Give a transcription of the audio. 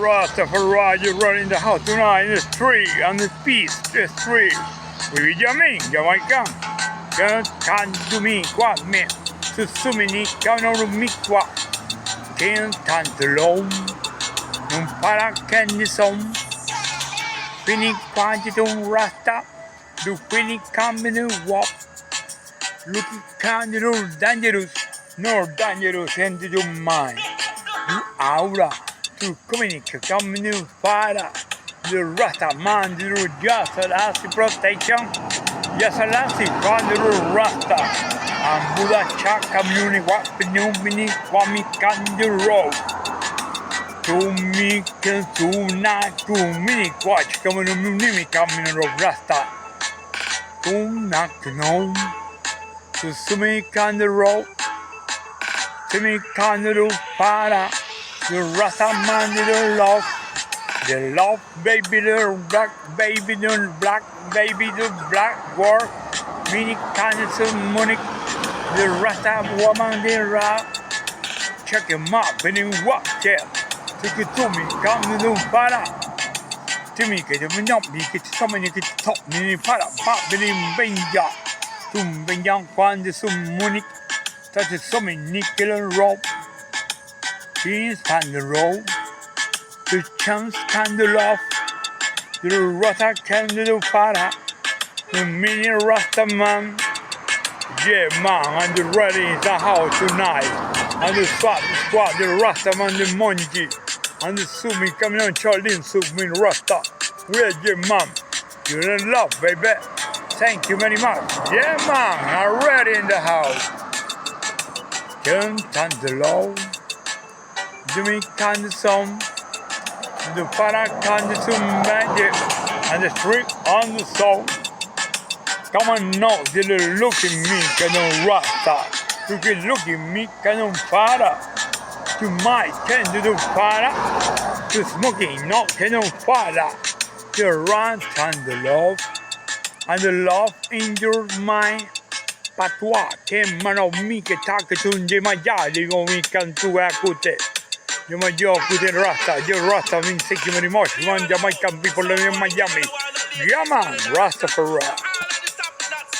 Rastafari, you running the house tonight in the street, on the beach, the street. With Jammin'G, Jamaica. Cantando mi qua me, su sumini canoro mi qua. Cantando l'om, non para che ne som. Fini quanti un rasta, do fini cammino walk. Looking dangerous, no dangerous into your mind. You aura. Tu comunica cammino para the rasta man the just lassi protection just lassi quando rasta and Buddha chaka muni what mini kwami kandu road to me can to na to mini watch coming muni cammino rasta to na no to sumi kandu road to me kandu para the Rasta man, the love, baby, the black baby, the black work, mini kindness of money, the Rasta woman, the rap, check him up, and then walk there, take it to me, come to the para, to me, get him up, you get someone you get top, mini para, pop, and then benja, to benjang, find some money, touch it, some nickel and rope. She's on the road, the chance can do love, the rasta can do para, the mini rasta man, yeah man, and the ready in the house tonight, and the squad, the rasta man, the monkey, and the sumi coming on Charlene Sumi rasta, where's your mom? You're in love, baby. Thank you very much. Yeah man, I'm ready in the house. Can't on the low. Jamaican song, the para can do some magic, and the street on the soul. Come on, no, they look at me, can rasta. You can look at me, can para. To my can do para. To smoking, no, can para. To run and the love in your mind. Patwa, che mano mi che tacca tunge maiali come mi cantu a cute. Yo my job with the Rasta means thank you very much. One Jamaican people in Miami. Yeah man, Rastafari.